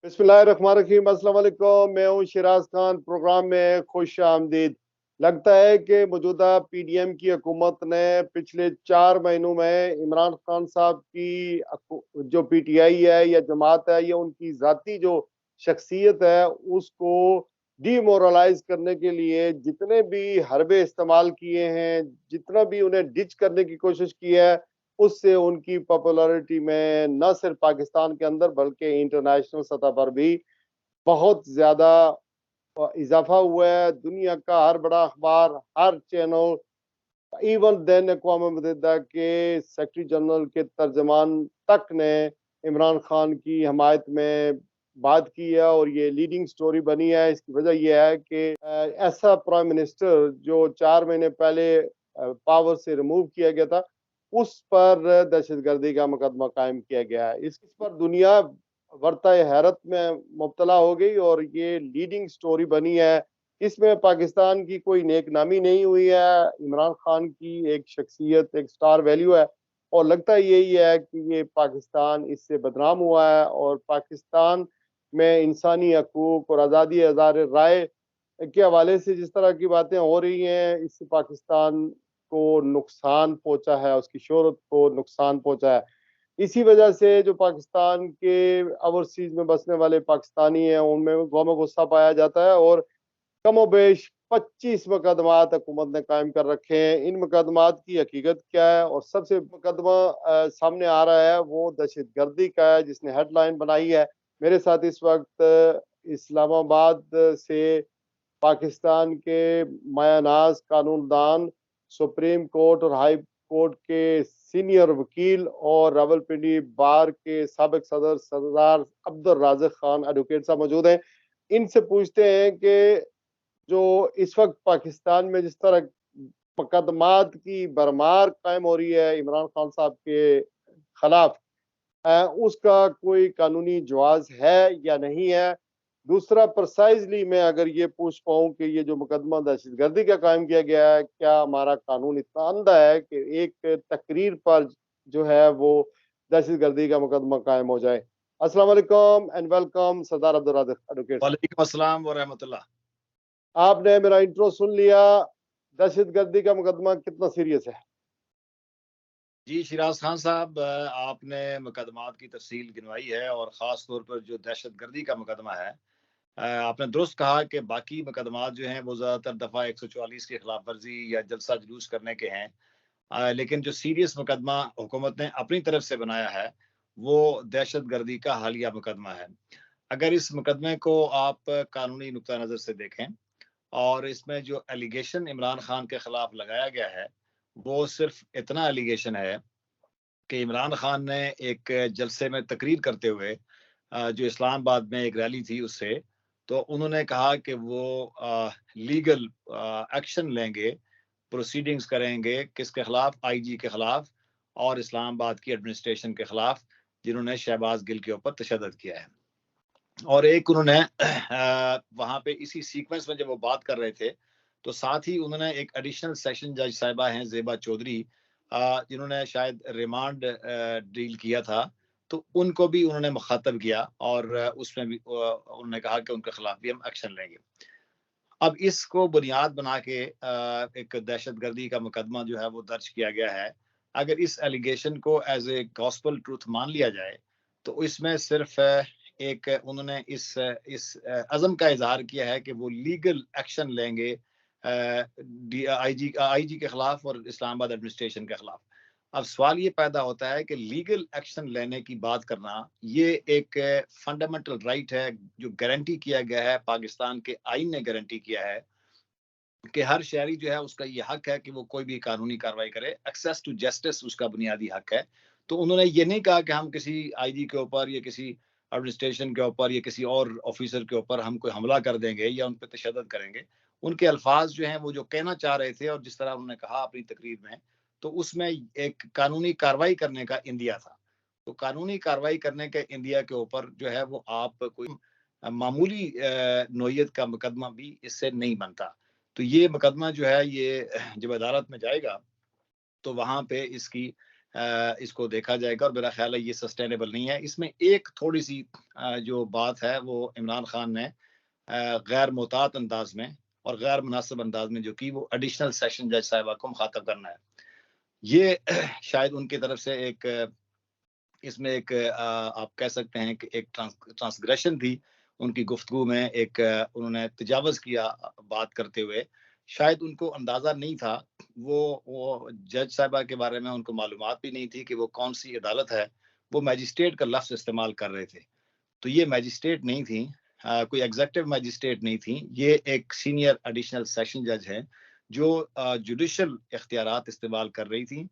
बिस्मिल्लाहिर्रहमानिर्रहीम। अस्सलाम वालेकुम। मैं हूँ शिराज खान। प्रोग्राम में खुश आमदीद। लगता है कि मौजूदा पीडीएम की हुकूमत ने पिछले 4 महीनों में इमरान खान साहब की जो पीटीआई है या जमात है या उनकी ज़ाती जो शख्सियत है उसको डीमोरलाइज करने के लिए जितने भी हरबे इस्तेमाल किए हैं, जितना भी उन्हें डिच करने की कोशिश की है, उससे उनकी पॉपुलैरिटी में न सिर्फ पाकिस्तान के अंदर बल्कि इंटरनेशनल सतह पर भी बहुत ज्यादा इजाफा हुआ है। दुनिया का हर बड़ा अखबार, हर चैनल, इवन देन अक़वाम मुत्तहिदा के सेक्रेटरी जनरल के तर्जमान तक ने इमरान खान की हमायत में बात की है और ये लीडिंग स्टोरी बनी है। इसकी वजह यह है कि ऐसा प्राइम मिनिस्टर जो 4 महीने पहले पावर से रिमूव किया गया था, उस पर दहशतगर्दी का मुकदमा कायम किया गया है। इस पर दुनिया वर्ता हैरत में मुब्तला हो गई और ये लीडिंग स्टोरी बनी है। इसमें पाकिस्तान की कोई नेक नामी नहीं हुई है। इमरान खान की एक शख्सियत, एक स्टार वैल्यू है और लगता यही है कि ये पाकिस्तान इससे बदनाम हुआ है और पाकिस्तान में इंसानी हकूक और आज़ादी इज़हार राय के हवाले से जिस तरह की बातें हो रही हैं, इससे पाकिस्तान को नुकसान पहुंचा है, उसकी शोहरत को नुकसान पहुंचा है। इसी वजह से जो पाकिस्तान के ओवरसीज में बसने वाले पाकिस्तानी हैं उनमें गम गुस्सा पाया जाता है और कमोबेश 25 मुकदमात हुकूमत ने कायम कर रखे हैं। इन मुकदमात की हकीकत क्या है और सबसे मुकदमा सामने आ रहा है वो दहशतगर्दी का है जिसने हेडलाइन बनाई है। मेरे साथ इस वक्त इस्लामाबाद से पाकिस्तान के मायानाज कानूनदान, सुप्रीम कोर्ट और हाई कोर्ट के सीनियर वकील और रावलपिंडी बार के साबिक सदर सरदार अब्दुल राज़िक खान एडवोकेट साहब मौजूद हैं। इनसे पूछते हैं कि जो इस वक्त पाकिस्तान में जिस तरह मुकदमात की भरमार कायम हो रही है इमरान खान साहब के खिलाफ, उसका कोई कानूनी जवाज है या नहीं है। दूसरा, प्रिसाइजली मैं अगर ये पूछ पाऊँ कि ये जो मुकदमा दहशतगर्दी का कायम किया गया है, क्या हमारा कानून इतना अंधा है कि एक तकरीर पर जो है वो दहशतगर्दी का मुकदमा कायम हो जाए। अस्सलाम वालेकुम and welcome Sardar Abdul Raziq advocate साहब। वालेकुम अस्सलाम व रहमतुल्लाह। आपने मेरा इंट्रो सुन लिया। दहशतगर्दी का मुकदमा कितना सीरियस है? जी शिराज खान साहब, आपने मुकदमात की तफसील गिनवाई है और ख़ास तौर पर जो दहशतगर्दी का मुकदमा है, आपने दुरुस्त कहा कि बाकी मुकदमात जो हैं वो ज़्यादातर दफ़ा 144 की खिलाफ वर्जी या जलसा जुलूस करने के हैं। लेकिन जो सीरियस मुकदमा हुकूमत ने अपनी तरफ से बनाया है वो दहशतगर्दी का हालिया मुकदमा है। अगर इस मुकदमे को आप कानूनी नुक्ता नज़र से देखें और इसमें जो एलिगेशन इमरान खान के खिलाफ लगाया गया है वो सिर्फ इतना एलिगेशन है कि इमरान खान ने एक जलसे में तकरीर करते हुए, जो इस्लामाबाद में एक रैली थी उससे, तो उन्होंने कहा कि वो लीगल एक्शन लेंगे, प्रोसीडिंग्स करेंगे किसके खिलाफ, आईजी के खिलाफ और इस्लामाबाद की एडमिनिस्ट्रेशन के खिलाफ जिन्होंने शहबाज गिल के ऊपर तशद्दुद किया है। और एक उन्होंने वहाँ पे इसी सीक्वेंस में जब वो बात कर रहे थे तो साथ ही उन्होंने एक एडिशनल सेशन जज साहिबा हैं ज़ेबा चौधरी, जिन्होंने शायद रिमांड डील किया था, तो उनको भी उन्होंने मुखातब किया और उसमें भी उन्होंने कहा कि उनके खिलाफ भी हम एक्शन लेंगे। अब इसको बुनियाद बना के एक दहशतगर्दी का मुकदमा जो है वो दर्ज किया गया है। अगर इस एलिगेशन को एज ए गॉस्पेल ट्रूथ मान लिया जाए तो इसमें सिर्फ एक उन्होंने इस अज़म का इजहार किया है कि वो लीगल एक्शन लेंगे आईजी के खिलाफ और इस्लामाबाद एडमिनिस्ट्रेशन के खिलाफ। अब सवाल ये पैदा होता है कि लीगल एक्शन लेने की बात करना ये एक फंडामेंटल राइट है जो गारंटी किया गया है, पाकिस्तान के आईन ने गारंटी किया है कि हर शहरी जो है उसका ये हक है कि वो कोई भी कानूनी कार्रवाई करे। एक्सेस टू जस्टिस उसका बुनियादी हक है। तो उन्होंने ये नहीं कहा कि हम किसी आईजी के ऊपर या किसी एडमिनिस्ट्रेशन के ऊपर या किसी और ऑफिसर के ऊपर हम कोई हमला कर देंगे या उन पर तशद्दुद करेंगे। उनके अल्फाज जो हैं वो जो कहना चाह रहे थे और जिस तरह उन्होंने कहा अपनी तकरीर में, तो उसमें एक कानूनी कार्रवाई करने का इंदिया था। तो कानूनी कार्रवाई करने के इंदिया के ऊपर जो है वो आप कोई मामूली नोयत का मुकदमा भी इससे नहीं बनता। तो ये मुकदमा जो है ये जब अदालत में जाएगा तो वहाँ पे इसकी इसको देखा जाएगा और मेरा ख्याल है ये सस्टेनेबल नहीं है। इसमें एक थोड़ी सी जो बात है वो इमरान खान ने गैर मुतात अंदाज में और गैर मुनासिब अंदाज में जो कि वो एडिशनल सेशन जज साहिबा को मुखातब करना है। ये शायद उनकी तरफ से एक इसमें एक आप कह सकते हैं कि एक ट्रांसग्रेशन थी उनकी गुफ्तगू में, एक उन्होंने तजावज़ किया बात करते हुए। शायद उनको अंदाज़ा नहीं था, वो जज साहिबा के बारे में उनको मालूमात भी नहीं थी कि वो कौन-सी अदालत है। वो मैजिस्ट्रेट का लफ्ज़ इस्तेमाल कर रहे थे। तो ये मैजिस्ट्रेट नहीं थी, कोई एग्ज़ेक्टिव मैजिस्ट्रेट नहीं थी। ये एक सीनियर एडिशनल सेशन जज है, जो जुडिशियल इख्तियारात इस्तेमाल कर रही थी।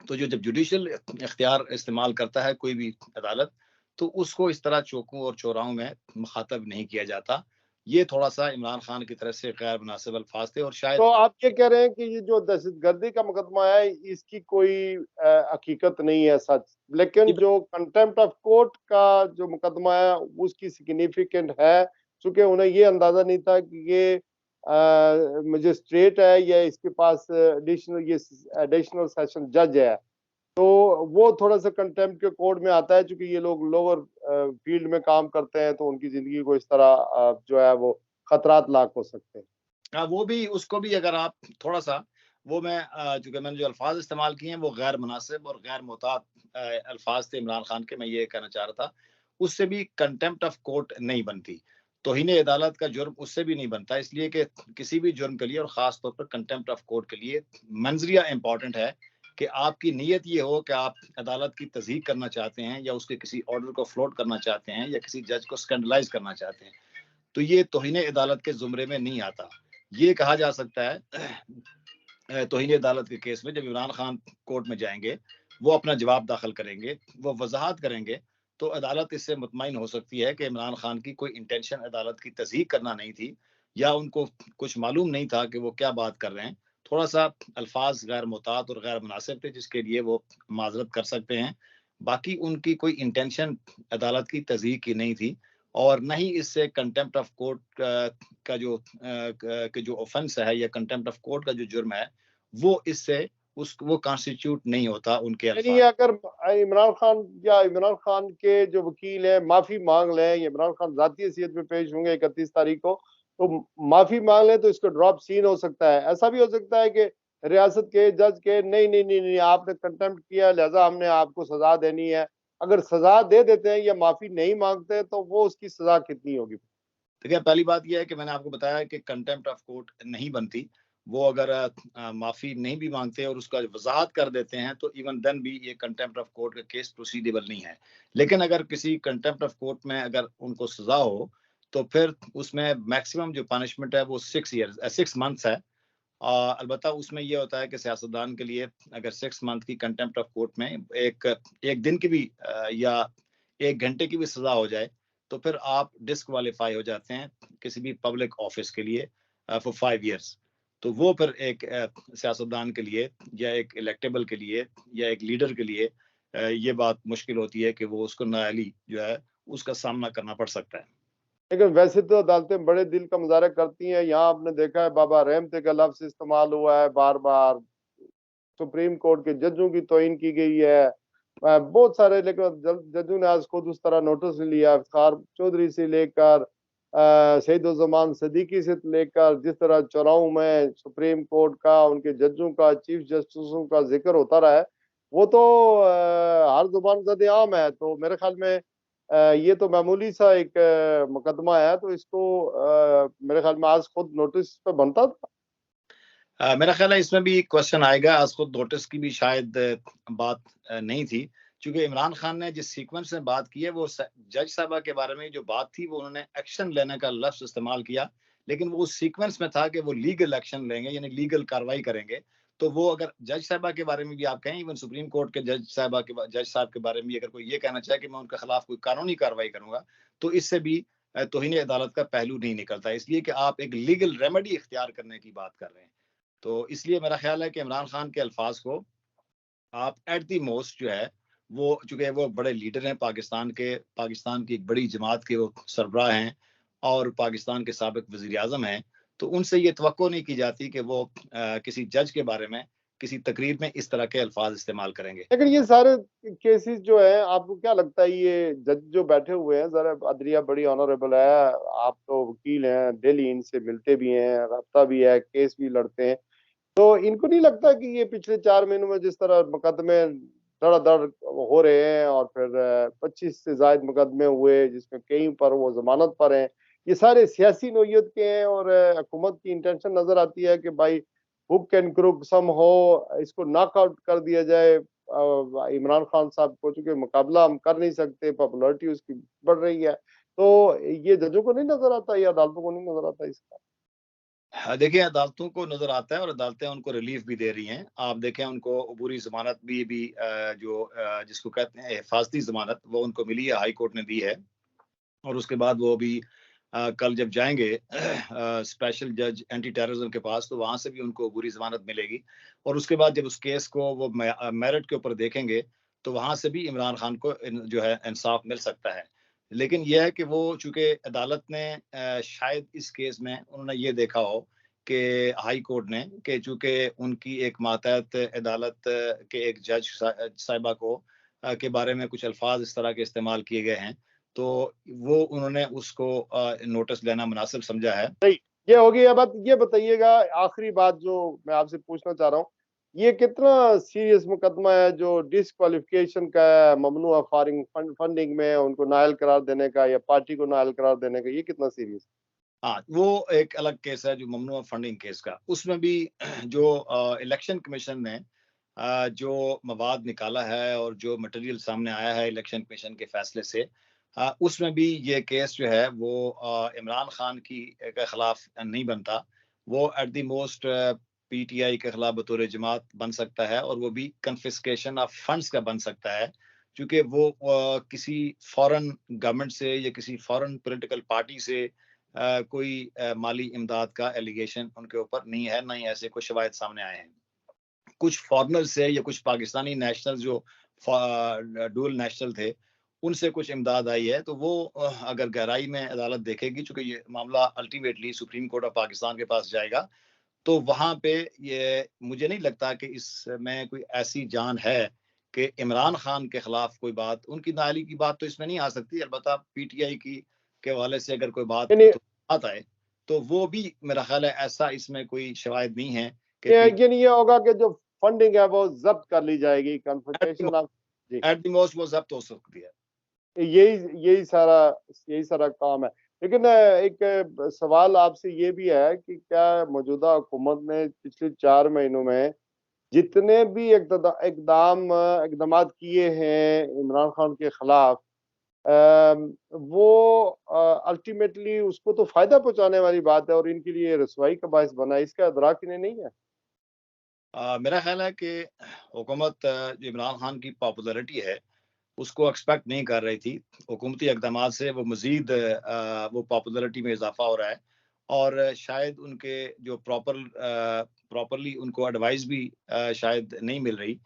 तो जो जब जुडिशियल इख्तियार इस्तेमाल करता है कोई भी अदालत, तो उसको इस तरह चौकों और चौराहों में मुखातब नहीं किया जाता। ये थोड़ा-सा इमरान खान की तरफ से गैर मुनासिब अल्फाज थे और शायद तो आप ये कह रहे हैं कि ये जो दहशतगर्दी का मुकदमा है इसकी कोई हकीकत नहीं है सच, लेकिन जो कंटेम्प्ट ऑफ कोर्ट का जो मुकदमा है उसकी सिग्निफिकेंट है, चूंकि उन्हें ये अंदाजा नहीं था कि ये मजिस्ट्रेट है या इसके पास एडिशनल सेशन जज है। तो वो थोड़ा सा कंटेम्प्ट के कोड में आता है, चूंकि ये लोग लोअर फील्ड में काम करते हैं तो उनकी जिंदगी को इस तरह जो है वो खतरात लाक हो सकते हैं। वो भी उसको भी अगर आप थोड़ा-सा वो मैं चूँकि मैंने जो अल्फ़ाज़ इस्तेमाल किए हैं वो गैर मुनासिब और गैर मुताब अल्फ़ाज़ थे इमरान खान के, मैं ये कहना चाह रहा था। उससे भी कंटेम्प्ट ऑफ कोर्ट नहीं बनती। तौहीन अदालत का जुर्म उससे भी नहीं बनता, इसलिए कि किसी भी जुर्म के लिए और ख़ास तौर पर कंटेम्प्ट ऑफ कोर्ट के लिए मंज़रिया इम्पोर्टेंट है कि आपकी नीयत ये हो कि आप अदालत की तज़हीक करना चाहते हैं या उसके किसी ऑर्डर को फ्लोट करना चाहते हैं या किसी जज को स्कैंडलाइज़ करना चाहते हैं। तो ये तौहीन अदालत के ज़ुमरे में नहीं आता। ये कहा जा सकता है तौहीन अदालत के केस में जब इमरान खान कोर्ट में जाएँगे, वो अपना जवाब दाखिल करेंगे, वो वज़ाहत करेंगे, तो अदालत इससे मुतमईन हो सकती है कि इमरान खान की कोई इंटेंशन अदालत की तज़हीक करना नहीं थी या उनको कुछ मालूम नहीं था कि वो क्या बात कर रहे हैं। थोड़ा-सा अल्फ़ाज़ गैर मुतात और गैर मुनासिब थे जिसके लिए वो माज़रत कर सकते हैं। बाकी उनकी कोई इंटेंशन अदालत की तज़हीक की नहीं थी और न ही इससे कंटेम्प्ट ऑफ कोर्ट का जो ऑफेंस है या कंटेम्प्ट ऑफ कोर्ट का जो जुर्म है, वो इससे वो कॉन्स्टिट्यूट नहीं होता उनके यानी अल्फाज। अगर इमरान खान या इमरान खान के जो वकील हैं माफी मांग लें, इमरान खान जाती हैसियत में पेश होंगे 31 तारीख को, तो माफी मांग लें तो इसका ड्रॉप सीन हो सकता है। ऐसा भी हो सकता है कि रियासत के जज के नहीं नहीं नहीं नहीं आपने कंटेम्प्ट किया लिहाजा हमने आपको सजा देनी है। अगर सजा दे देते हैं या माफी नहीं मांगते तो वो उसकी सजा कितनी होगी? देखिए, पहली बात ये है कि मैंने आपको बताया कि कंटेम्प्ट ऑफ कोर्ट नहीं बनती। वो अगर माफ़ी नहीं भी माँगते और उसका वज़ाहत कर देते हैं, तो इवन देन भी ये कंटेम्प्ट ऑफ कोर्ट का केस प्रोसीडेबल नहीं है। लेकिन अगर किसी कंटेम्प्ट ऑफ कोर्ट में अगर उनको सज़ा हो, तो फिर उसमें मैक्सिमम जो पनिशमेंट है वो 6 मंथ्स है। अलबत्ता उसमें ये होता है कि सियासतदान के लिए अगर 6 मंथ की कंटेम्प्ट ऑफ कोर्ट में एक 1 दिन की भी या 1 घंटे की भी सज़ा हो जाए, तो फिर आप डिस्क्वालीफाई हो जाते हैं किसी भी पब्लिक ऑफिस के लिए फॉर 5 इयर्स। तो वो फिर एक सियासतदान के लिए या एक इलेक्टेबल के लिए या एक लीडर के लिए ये बात मुश्किल होती है कि वो उसको नाअहली जो है उसका सामना करना पड़ सकता है। लेकिन वैसे तो अदालतें बड़े दिल का मुजाहरा करती हैं। यहाँ आपने देखा है बाबा रहमते का लफ्ज इस्तेमाल हुआ है बार बार, सुप्रीम कोर्ट के जजों की तौहीन की गई है। बहुत सारे, लेकिन जजों ने आज खुद उस तरह नोटिस लिया, इफ्तार चौधरी से लेकर सईदुज़्ज़मान सदीकी से लेकर जिस तरह चौराहों में सुप्रीम कोर्ट का, उनके जजों का, चीफ जस्टिसों का जिक्र होता रहा है, वो तो हर जुबान ज़द आम है। तो मेरे ख्याल में ये तो मामूली सा एक मुकदमा है, तो इसको मेरे ख्याल में आज खुद नोटिस पे बनता था। मेरा ख्याल है इसमें भी क्वेश्चन आएगा, आज खुद नोटिस की भी शायद बात नहीं थी, क्योंकि इमरान खान ने जिस सीक्वेंस में बात की है वो जज साहबा के बारे में जो बात थी वो उन्होंने एक्शन लेने का लफ्ज इस्तेमाल किया, लेकिन वो उस सीक्वेंस में था कि वो लीगल एक्शन लेंगे यानी लीगल कार्रवाई करेंगे। तो वो अगर जज साहबा के बारे में भी आप कहें, इवन सुप्रीम कोर्ट के जज साहब के बारे में भी अगर कोई ये कहना चाहे कि मैं उनके खिलाफ कोई कानूनी कार्रवाई करूंगा, तो इससे भी तौहीन अदालत का पहलू नहीं निकलता, इसलिए कि आप एक लीगल रेमेडी इख्तियार करने की बात कर रहे हैं। तो इसलिए मेरा ख्याल है कि इमरान खान के अल्फाज को आप एट द मोस्ट जो है वो, चूंकि वो बड़े लीडर हैं पाकिस्तान की एक बड़ी जमात के वो सरबराह हैं और पाकिस्तान के साबिक वजीर आजम हैं, तो उनसे ये तवक्को नहीं की जाती कि वो किसी जज के बारे में किसी तकरीर में इस तरह के अल्फाज इस्तेमाल करेंगे। लेकिन ये सारे केसेस जो है, आपको क्या लगता है ये जज जो बैठे हुए हैं, जरा अदलिया बड़ी ऑनरेबल है, आप तो वकील हैं, डेली इनसे मिलते भी हैं, रब्ता भी है, केस भी लड़ते हैं, तो इनको नहीं लगता कि ये पिछले 4 महीनों में जिस तरह मुकदमे धड़ाधड़ हो रहे हैं और फिर 25 से ज्यादा मुकदमे हुए जिसमें कई पर वो जमानत पर हैं, ये सारे सियासी नोयत के हैं और हुकूमत की इंटेंशन नजर आती है कि भाई हुक एंड क्रुक सम हो, इसको नॉकआउट कर दिया जाए इमरान खान साहब को, चूंकि मुकाबला हम कर नहीं सकते, पॉपुलरिटी उसकी बढ़ रही है, तो ये जजों को नहीं नजर आता, ये अदालतों को नहीं नजर आता इसका? हाँ, देखिए अदालतों को नजर आता है और अदालतें उनको रिलीफ भी दे रही हैं। आप देखें उनको अबूरी जमानत भी जिसको कहते हैं हिफाजती जमानत, वो उनको मिली है, हाई कोर्ट ने दी है। और उसके बाद वो भी कल जब जाएंगे स्पेशल जज एंटी टेररिज्म के पास, तो वहां से भी उनको बुरी जमानत मिलेगी। और उसके बाद जब उस केस को वो मेरिट के ऊपर देखेंगे, तो वहां से भी इमरान खान को जो है इंसाफ मिल सकता है। लेकिन यह है कि वो चूंकि अदालत ने शायद इस केस में उन्होंने ये देखा हो कि हाई कोर्ट ने कि चूंकि उनकी एक मातहत अदालत के एक जज साहिबा को के बारे में कुछ अल्फाज इस तरह के इस्तेमाल किए गए हैं, तो वो उन्होंने उसको नोटिस लेना मुनासिब समझा है। सही, ये होगी। अब बात ये बताइएगा, आखिरी बात जो मैं आपसे पूछना चाह रहा हूँ, ये कितना सीरियस मुकदमा है जो डिसक्वालिफिकेशन का है, ममनुआ फंडिंग में उनको नाअहल करार देने का या पार्टी को नाअहल करार देने का, ये कितना सीरियस? हाँ, वो एक अलग केस है जो ममनुआ फंडिंग केस का। उसमें भी जो इलेक्शन कमीशन ने जो मवाद निकाला है और जो मटेरियल सामने आया है इलेक्शन कमीशन के फैसले से, उसमें भी ये केस जो है वो इमरान खान के खिलाफ नहीं बनता। वो एट द मोस्ट पीटीआई के खिलाफ बतौर जमात बन सकता है और वो भी कन्फिस्केशन ऑफ फंड्स का बन सकता है, क्योंकि वो किसी फॉरेन गवर्नमेंट से या किसी फॉरेन पॉलिटिकल पार्टी से कोई माली इमदाद का एलिगेशन उनके ऊपर नहीं है, ना ही ऐसे कुछ शवायद सामने आए हैं। कुछ फॉरेनर से या कुछ पाकिस्तानी नेशनल जो डुअल नेशनल थे, उनसे कुछ इमदाद आई है, तो वो अगर गहराई में अदालत देखेगी, चूंकि ये मामला ultimately supreme court of Pakistan के पास जाएगा, तो वहां पे ये मुझे नहीं लगता कि इसमें कोई ऐसी जान है कि इमरान खान के खिलाफ कोई बात, उनकी नाअहली की बात तो इसमें नहीं आ सकती। अलबत्ता पीटीआई की के हवाले से अगर कोई बात यानी बात आए, तो वो भी मेरा ख्याल है ऐसा इसमें कोई शवायद नहीं है कि ये होगा कि जो फंडिंग है वो जब्त कर ली जाएगी, कन्फिस्केशन ऑफ। जी, एट द मोस्ट वो जब्त हो सकती है। यही यही सारा काम है। लेकिन एक सवाल आपसे ये भी है कि क्या मौजूदा हुकूमत ने पिछले 4 महीनों में जितने भी इकदाम किए हैं इमरान खान के खिलाफ, वो अल्टीमेटली उसको तो फायदा पहुंचाने वाली बात है और इनके लिए रसवाई का बायस बना है, इसका अदराक इन्हें नहीं है? मेरा ख्याल है कि हुकूमत जो इमरान खान की पॉपुलैरिटी है उसको एक्सपेक्ट नहीं कर रही थी। हुकूमती इकदामात से वो मज़ीद वो पॉपुलैरिटी में इज़ाफ़ा हो रहा है और शायद उनके जो प्रॉपरली उनको एडवाइस भी शायद नहीं मिल रही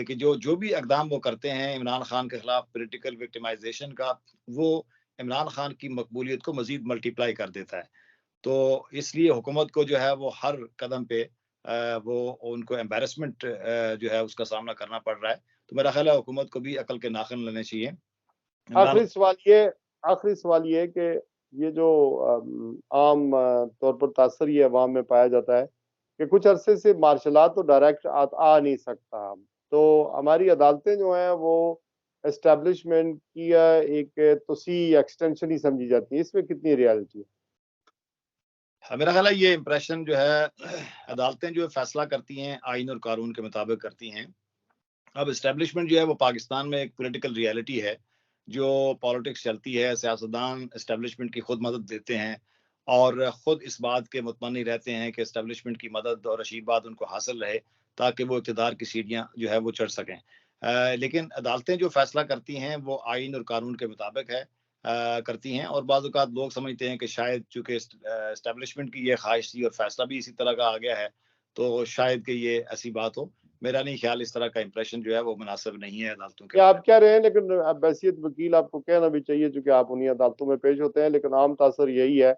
कि जो जो भी इकदाम वो करते हैं इमरान खान के खिलाफ पॉलिटिकल विक्टिमाइजेशन का, वो इमरान खान की मकबूलियत को मज़ीद मल्टीप्लाई कर देता है। तो इसलिए हुकूमत को जो है वो हर कदम पे वो उनको एम्बैरेसमेंट जो है उसका सामना करना पड़ रहा है। तो मेरा ख्याल है हुकूमत को भी अकल के नाखून लेने चाहिए। इमरान आखिरी सवाल ये आखिरी सवाल ये कि ये जो आम तौर पर तासर ये अवाम में पाया जाता है कि कुछ अरसे से मार्शल आर्ट तो डायरेक्ट आ नहीं सकता, तो हमारी अदालतें जो हैं वो एस्टेब्लिशमेंट की एक तोसी एक्सटेंशन ही समझी जाती है, इसमें कितनी रियलिटी है? मेरा ख्याल है ये इम्प्रेशन जो है अदालतें जो फैसला करती हैं आइन और कानून के मुताबिक करती हैं। अब एस्टेब्लिशमेंट जो है वो पाकिस्तान में एक पॉलिटिकल रियलिटी है, जो पॉलिटिक्स चलती है, सियासतदान एस्टेब्लिशमेंट की खुद मदद देते हैं और खुद इस बात के मुतमनी रहते हैं कि एस्टेब्लिशमेंट की मदद और आशीर्वाद उनको हासिल रहे, ताकि वो इक़्तिदार की सीढ़ियाँ जो है वो चढ़ सकें। लेकिन अदालतें जो फैसला करती हैं वो आइन और कानून के मुताबिक है करती हैं, और बाज़ औक़ात लोग समझते हैं कि शायद चूँकि एस्टेब्लिशमेंट की ये ख्वाहिश थी और फैसला भी इसी तरह का आ गया है, तो शायद कि ये ऐसी बात हो। मेरा नहीं ख्याल इस तरह का इंप्रेशन जो है वो मुनासिब नहीं है अदालतों के ये बारे आप कह रहे हैं, लेकिन अब हैसियत वकील आपको कहना भी चाहिए, चूंकि आप उन्हीं अदालतों में पेश होते हैं, लेकिन आम तासर यही है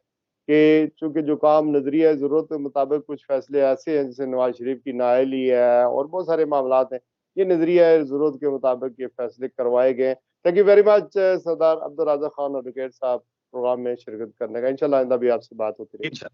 कि चूंकि जो काम नजरिया ज़रूरत के मुताबिक कुछ फैसले ऐसे हैं जैसे नवाज शरीफ की नाअहली है और बहुत सारे मामला हैं, ये नजरिया ज़रूरत के मुताबिक ये फैसले करवाए गए। थैंक यू वेरी मच सरदार अब्दुल राज़ा खान एडवोकेट साहब प्रोग्राम में शिरकत करने का। इंशाल्लाह आइंदा भी आपसे बात होती रहेगी।